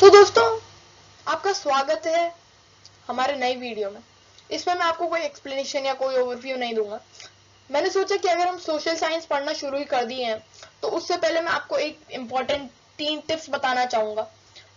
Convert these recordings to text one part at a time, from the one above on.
तो दोस्तों, आपका स्वागत है हमारे नई वीडियो में। इसमें मैं आपको कोई एक्सप्लेनेशन या कोई ओवरव्यू नहीं दूंगा। मैंने सोचा कि अगर हम सोशल साइंस पढ़ना शुरू ही कर दिए हैं तो उससे पहले मैं आपको एक इम्पॉर्टेंट 3 टिप्स बताना चाहूंगा,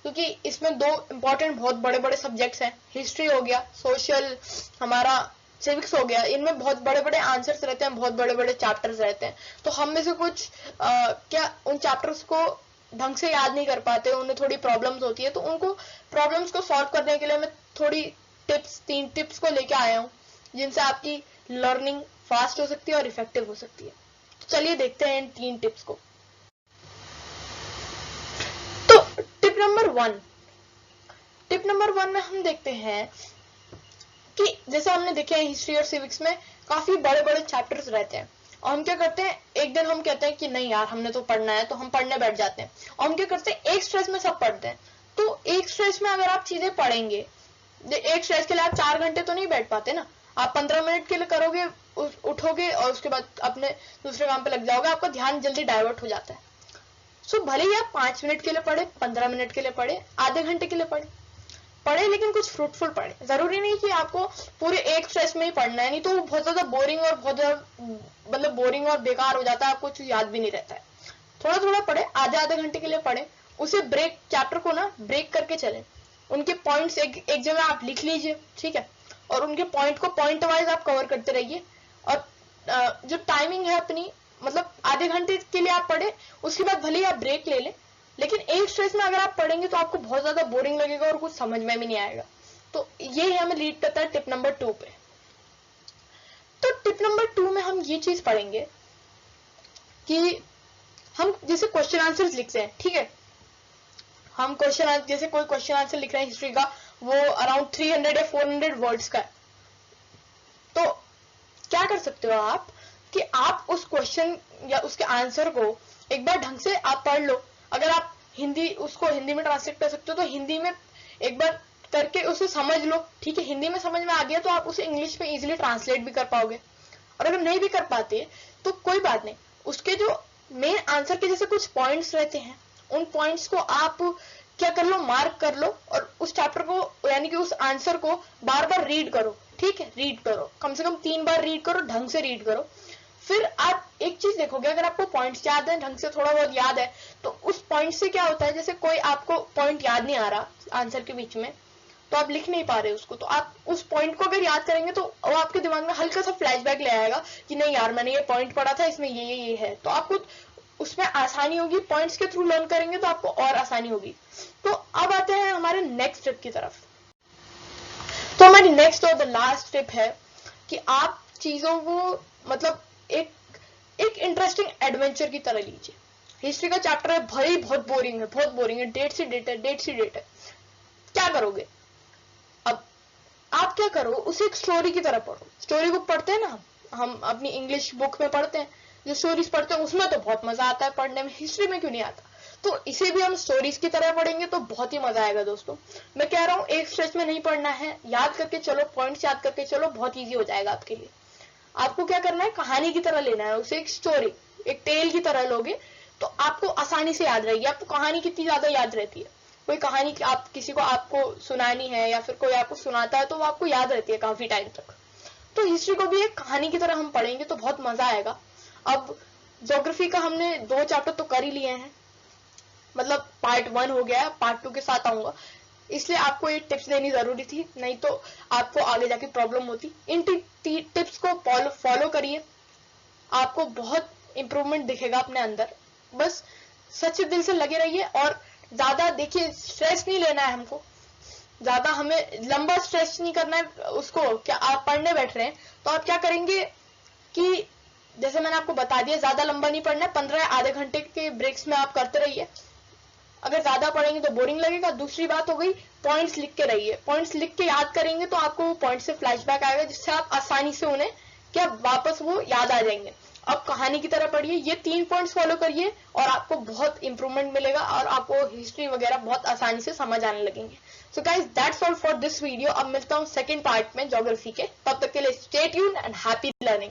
क्योंकि इसमें 2 इम्पॉर्टेंट बहुत बड़े बड़े सब्जेक्ट्स हैं। हिस्ट्री हो गया, सोशल हमारा सिविक्स हो गया। इनमें बहुत बड़े बड़े आंसर्स रहते हैं, बहुत बड़े बड़े चैप्टर्स रहते हैं। तो हम में से कुछ क्या उन चैप्टर्स को ढंग से याद नहीं कर पाते, उन्हें थोड़ी प्रॉब्लम्स होती है। तो उनको प्रॉब्लम्स को सॉल्व करने के लिए मैं थोड़ी 3 टिप्स को लेके आया हूँ, जिनसे आपकी लर्निंग फास्ट हो सकती है और इफेक्टिव हो सकती है। तो चलिए देखते हैं इन 3 टिप्स को। तो टिप नंबर 1 में हम देखते हैं कि जैसे हमने देखे हैं हिस्ट्री और सिविक्स में काफी बड़े बड़े चैप्टर्स रहते हैं, और हम क्या करते हैं, एक दिन हम कहते हैं कि नहीं यार हमने तो पढ़ना है, तो हम पढ़ने बैठ जाते हैं। और हम क्या करते हैं, एक स्ट्रेस में सब पढ़ते हैं। तो एक स्ट्रेस में अगर आप चीजें पढ़ेंगे, एक स्ट्रेस के लिए आप 4 घंटे तो नहीं बैठ पाते ना। आप 15 मिनट के लिए करोगे, उठोगे और उसके बाद अपने दूसरे काम पे लग जाओगे, आपका ध्यान जल्दी डाइवर्ट हो जाता है। सो भले ही आप 5 मिनट के लिए पढ़े, 15 मिनट के लिए पढ़े, आधे घंटे के लिए पढ़े, लेकिन कुछ फ्रूटफुल पढ़े। जरूरी नहीं कि आपको पूरे एक स्ट्रेस में ही पढ़ना है, नहीं तो वो बहुत ज्यादा बोरिंग और बहुत ज्यादा बोरिंग और बेकार हो जाता है, आपको कुछ याद भी नहीं रहता है। थोड़ा थोड़ा पढ़े, आधे घंटे के लिए पढ़े, उसे चैप्टर को ना ब्रेक करके चले। उनके पॉइंट्स एक जगह आप लिख लीजिए, ठीक है, और उनके पॉइंट को पॉइंट वाइज आप कवर करते रहिए। और जो टाइमिंग है अपनी, मतलब आधे घंटे के लिए आप पढ़े, उसके बाद भले ही आप ब्रेक ले लें, लेकिन एक स्ट्रेस में अगर आप पढ़ेंगे तो आपको बहुत ज्यादा बोरिंग लगेगा और कुछ समझ में भी नहीं आएगा। तो ये हमें लीड करता है टिप नंबर 2 पे। तो टिप नंबर 2 में हम ये चीज पढ़ेंगे कि हम जैसे क्वेश्चन आंसर्स लिखते हैं, ठीक है, हम जैसे कोई क्वेश्चन आंसर लिख रहे हैं हिस्ट्री का, वो अराउंड 300 या 400 वर्ड्स का है। तो क्या कर सकते हो आप कि आप उस क्वेश्चन या उसके आंसर को एक बार ढंग से आप पढ़ लो। अगर आप उसको हिंदी में ट्रांसलेट कर सकते हो तो हिंदी में एक बार करके उसे समझ लो, ठीक है। हिंदी में समझ में आ गया तो आप उसे इंग्लिश में इजीली ट्रांसलेट भी कर पाओगे। और अगर नहीं भी कर पाते तो कोई बात नहीं, उसके जो मेन आंसर के जैसे कुछ पॉइंट्स रहते हैं, उन पॉइंट्स को आप क्या कर लो, मार्क कर लो, और उस चैप्टर को यानी कि उस आंसर को बार बार रीड करो, ठीक है। रीड करो, कम से कम 3 बार रीड करो, ढंग से रीड करो। फिर आप एक चीज देखोगे, अगर आपको पॉइंट्स याद है, ढंग से थोड़ा बहुत याद है, तो उस पॉइंट से क्या होता है, जैसे कोई आपको पॉइंट याद नहीं आ रहा आंसर के बीच में, तो आप लिख नहीं पा रहे उसको, तो आप उस पॉइंट को अगर याद करेंगे तो वो आपके दिमाग में हल्का सा फ्लैशबैक ले आएगा कि नहीं यार मैंने ये पॉइंट पढ़ा था, इसमें ये है। तो आपको उसमें आसानी होगी, पॉइंट्स के थ्रू लर्न करेंगे तो आपको और आसानी होगी। तो अब आते हैं हमारे नेक्स्ट टिप की तरफ। तो हमारी नेक्स्ट और द लास्ट टिप है कि आप चीजों को मतलब एक इंटरेस्टिंग एडवेंचर की तरह लीजिए। हिस्ट्री का चैप्टर है, भाई बहुत बोरिंग है, डेट से डेट है। क्या करोगे अब? आप क्या करो, उसे एक स्टोरी की तरह पढ़ो। स्टोरी बुक पढ़ते हैं ना हम अपनी इंग्लिश बुक में पढ़ते हैं, जो स्टोरीज पढ़ते हैं उसमें तो बहुत मजा आता है पढ़ने में, हिस्ट्री में क्यों नहीं आता? तो इसे भी हम स्टोरीज की तरह पढ़ेंगे तो बहुत ही मजा आएगा दोस्तों। मैं कह रहा हूँ एक स्ट्रेच में नहीं पढ़ना है, याद करके चलो, पॉइंट्स याद करके चलो, बहुत ईजी हो जाएगा आपके लिए। आपको क्या करना है, कहानी की तरह लेना है उसे, एक स्टोरी, एक टेल की तरह लोगे तो आपको आसानी से याद रहेगी। आपको कहानी कितनी ज्यादा याद रहती है, कोई कहानी आप किसी को आपको सुनानी है या फिर कोई आपको सुनाता है तो वो आपको याद रहती है काफी टाइम तक। तो हिस्ट्री को भी एक कहानी की तरह हम पढ़ेंगे तो बहुत मजा आएगा। अब ज्योग्राफी का हमने 2 चैप्टर तो कर ही लिए हैं, मतलब पार्ट 1 हो गया है, पार्ट 2 के साथ आऊंगा, इसलिए आपको ये टिप्स देनी जरूरी थी, नहीं तो आपको आगे जाके प्रॉब्लम होती। इन टिप्स को फॉलो करिए, आपको बहुत इंप्रूवमेंट दिखेगा अपने अंदर। बस सच्चे दिल से लगे रहिए, और ज्यादा देखिए स्ट्रेस नहीं लेना है हमको, ज्यादा हमें लंबा स्ट्रेस नहीं करना है उसको। क्या आप पढ़ने बैठ रहे हैं तो आप क्या करेंगे कि जैसे मैंने आपको बता दिया, ज्यादा लंबा नहीं पढ़ना है, 15 या आधे घंटे के ब्रेक्स में आप करते रहिए। अगर ज्यादा पढ़ेंगे तो बोरिंग लगेगा। दूसरी बात हो गई, पॉइंट्स लिख के रहिए। पॉइंट्स लिख के याद करेंगे तो आपको वो पॉइंट से फ्लैशबैक आएगा, जिससे आप आसानी से उन्हें क्या वापस वो याद आ जाएंगे। अब कहानी की तरह पढ़िए, ये 3 पॉइंट्स फॉलो करिए और आपको बहुत इंप्रूवमेंट मिलेगा और आपको हिस्ट्री वगैरह बहुत आसानी से समझ आने लगेंगे। So guys, that's all for this video. अब मिलता हूँ सेकंड पार्ट में ज्योग्राफी के, तब तक के लिए stay tuned and happy learning.